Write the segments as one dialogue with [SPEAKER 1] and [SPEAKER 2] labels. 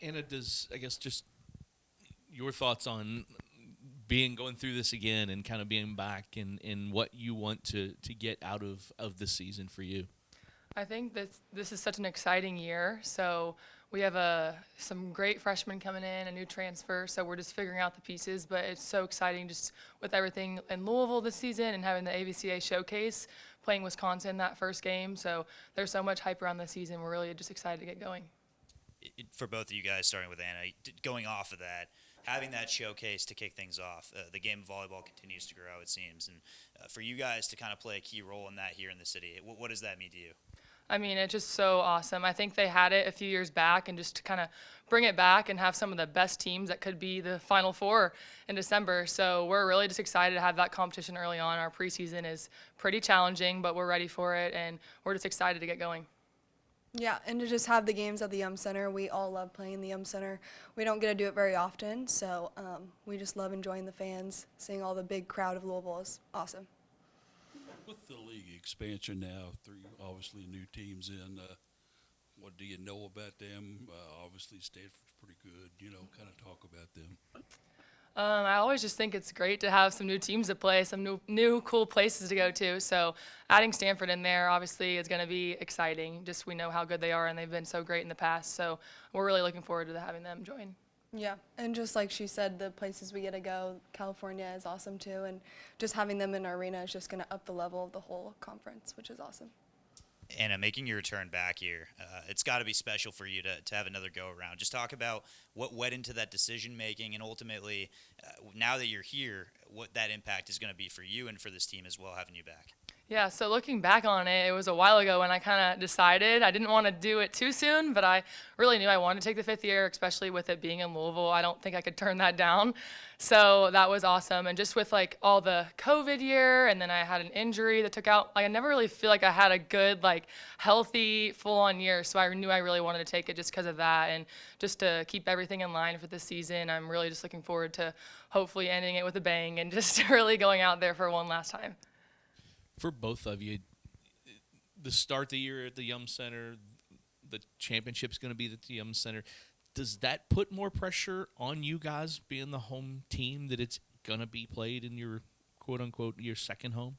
[SPEAKER 1] Anna, I guess just your thoughts on going through this again and kind of being back and what you want to get out of this season for you?
[SPEAKER 2] I think this is such an exciting year. So we have some great freshmen coming in, a new transfer. So we're just figuring out the pieces. But it's so exciting just with everything in Louisville this season and having the AVCA showcase, playing Wisconsin that first game. So there's so much hype around the season. We're really just excited to get going.
[SPEAKER 3] For both of you guys, starting with Anna, going off of that, having that showcase to kick things off, the game of volleyball continues to grow, it seems. And for you guys to kind of play a key role in that here in the city, what does that mean to you?
[SPEAKER 2] I mean, it's just so awesome. I think they had it a few years back, and just to kind of bring it back and have some of the best teams that could be the Final Four in December. So we're really just excited to have that competition early on. Our preseason is pretty challenging, but we're ready for it, and we're just excited to get going.
[SPEAKER 4] Yeah, and to just have the games at the Yum Center. We all love playing in the Yum Center. We don't get to do it very often, so we just love enjoying the fans. Seeing all the big crowd of Louisville is awesome.
[SPEAKER 5] With the league expansion now, three obviously new teams in, what do you know about them? Obviously Stanford's pretty good, kind of talk about them.
[SPEAKER 2] I always just think it's great to have some new teams to play, some new cool places to go to. So adding Stanford in there obviously is going to be exciting. Just we know how good they are, and they've been so great in the past. So we're really looking forward to having them join.
[SPEAKER 4] Yeah, and just like she said, the places we get to go, California is awesome too, and just having them in our arena is just going to up the level of the whole conference, which is awesome.
[SPEAKER 3] Anna, making your return back here, it's got to be special for you to have another go around. Just talk about what went into that decision making, and ultimately, now that you're here, what that impact is going to be for you and for this team as well, having you back.
[SPEAKER 2] Yeah, so looking back on it, it was a while ago when I kind of decided I didn't want to do it too soon, but I really knew I wanted to take the fifth year, especially with it being in Louisville. I don't think I could turn that down. So that was awesome. And just with like all the COVID year, and then I had an injury that took out, like I never really feel like I had a good, like healthy, full-on year. So I knew I really wanted to take it just because of that. And just to keep everything in line for this season, I'm really just looking forward to hopefully ending it with a bang and just really going out there for one last time.
[SPEAKER 1] For both of you, the start of the year at the Yum Center, the championship's going to be at the Yum Center. Does that put more pressure on you guys being the home team that it's going to be played in your quote-unquote your second home?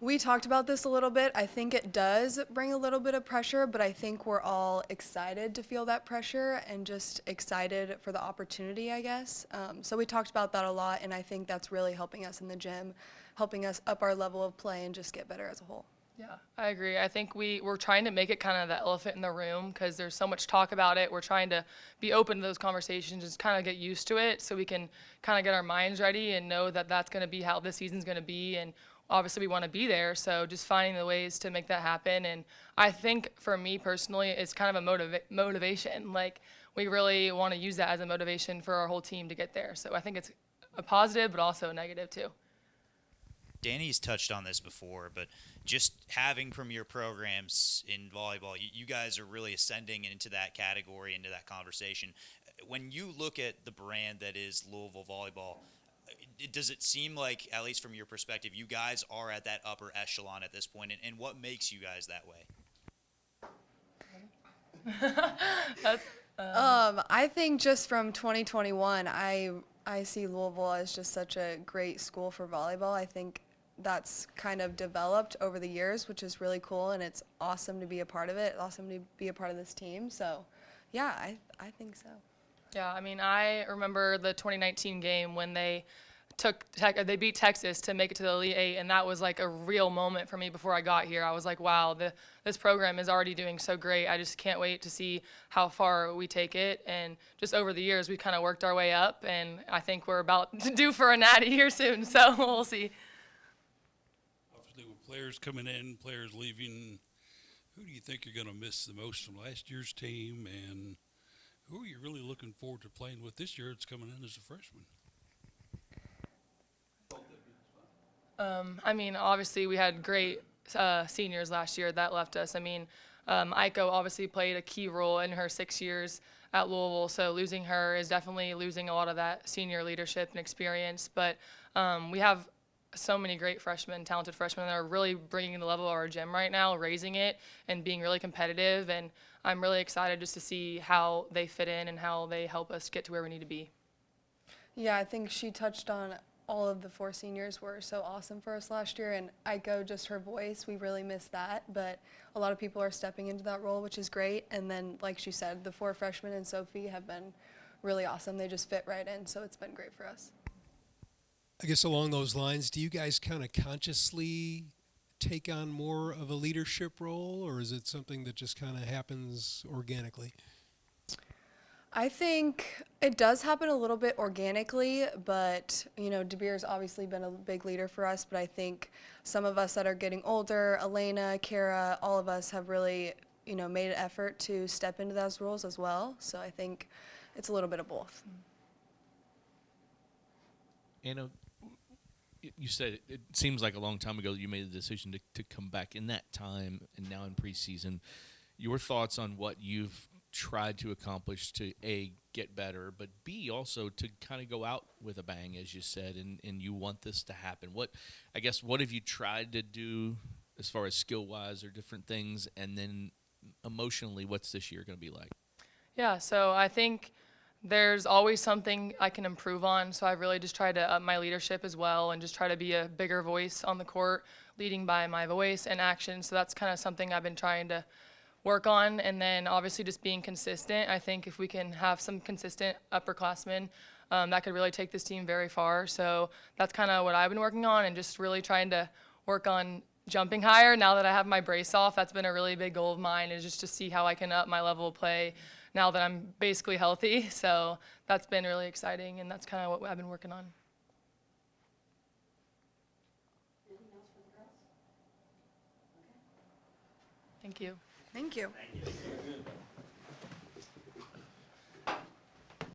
[SPEAKER 4] We talked about this a little bit. I think it does bring a little bit of pressure, but I think we're all excited to feel that pressure and just excited for the opportunity, I guess. So we talked about that a lot, and I think that's really helping us in the gym, helping us up our level of play and just get better as a whole.
[SPEAKER 2] Yeah, I agree. I think we're trying to make it kind of the elephant in the room because there's so much talk about it. We're trying to be open to those conversations, just kind of get used to it so we can kind of get our minds ready and know that that's going to be how this season's going to be. And obviously we want to be there, so just finding the ways to make that happen. And I think for me personally, it's kind of a motivation. Like we really want to use that as a motivation for our whole team to get there. So I think it's a positive, but also a negative too.
[SPEAKER 3] Danny's touched on this before, but just having premier programs in volleyball, you guys are really ascending into that category, into that conversation. When you look at the brand that is Louisville volleyball, does it seem like, at least from your perspective, you guys are at that upper echelon at this point, and what makes you guys that way?
[SPEAKER 4] I think just from 2021, I see Louisville as just such a great school for volleyball. I think that's kind of developed over the years, which is really cool, and it's awesome to be a part of it, awesome to be a part of this team. So, yeah, I think so.
[SPEAKER 2] Yeah, I mean, I remember the 2019 game when they beat Texas to make it to the Elite Eight, and that was like a real moment for me before I got here. I was like, wow, this program is already doing so great. I just can't wait to see how far we take it. And just over the years, we kind of worked our way up, and I think we're about to do for a natty here soon, so we'll see.
[SPEAKER 5] Obviously, with players coming in, players leaving, who do you think you're going to miss the most from last year's team, and who are you really looking forward to playing with this year? It's coming in as a freshman.
[SPEAKER 2] I mean, obviously we had great seniors last year that left us. I mean, Aiko obviously played a key role in her 6 years at Louisville, so losing her is definitely losing a lot of that senior leadership and experience. But we have so many great freshmen, talented freshmen that are really bringing the level of our gym right now, raising it and being really competitive. And I'm really excited just to see how they fit in and how they help us get to where we need to be.
[SPEAKER 4] Yeah, I think she touched on all of the 4 seniors were so awesome for us last year, and Aiko, just her voice, we really missed that, but a lot of people are stepping into that role, which is great. And then, like she said, the 4 freshmen and Sophie have been really awesome. They just fit right in, so it's been great for us.
[SPEAKER 6] I guess along those lines, do you guys kind of consciously take on more of a leadership role, or is it something that just kind of happens organically?
[SPEAKER 4] I think it does happen a little bit organically, but DeBeer's obviously been a big leader for us, but I think some of us that are getting older, Elena, Kara, all of us have really, made an effort to step into those roles as well. So I think it's a little bit of both.
[SPEAKER 1] Anna, you said it seems like a long time ago you made the decision to come back. In that time and now in preseason, your thoughts on what you've tried to accomplish to A, get better, but B, also to kind of go out with a bang, as you said, and you want this to happen. What have you tried to do as far as skill-wise or different things, and then emotionally, what's this year going to be like?
[SPEAKER 2] Yeah, so I think there's always something I can improve on, so I've really just tried to up my leadership as well and just try to be a bigger voice on the court, leading by my voice and action. So that's kind of something I've been trying to work on. And then obviously just being consistent. I think if we can have some consistent upperclassmen, that could really take this team very far. So that's kind of what I've been working on, and just really trying to work on jumping higher. Now that I have my brace off, that's been a really big goal of mine, is just to see how I can up my level of play now that I'm basically healthy. So that's been really exciting, and that's kind of what I've been working on. Thank you.
[SPEAKER 4] Thank you.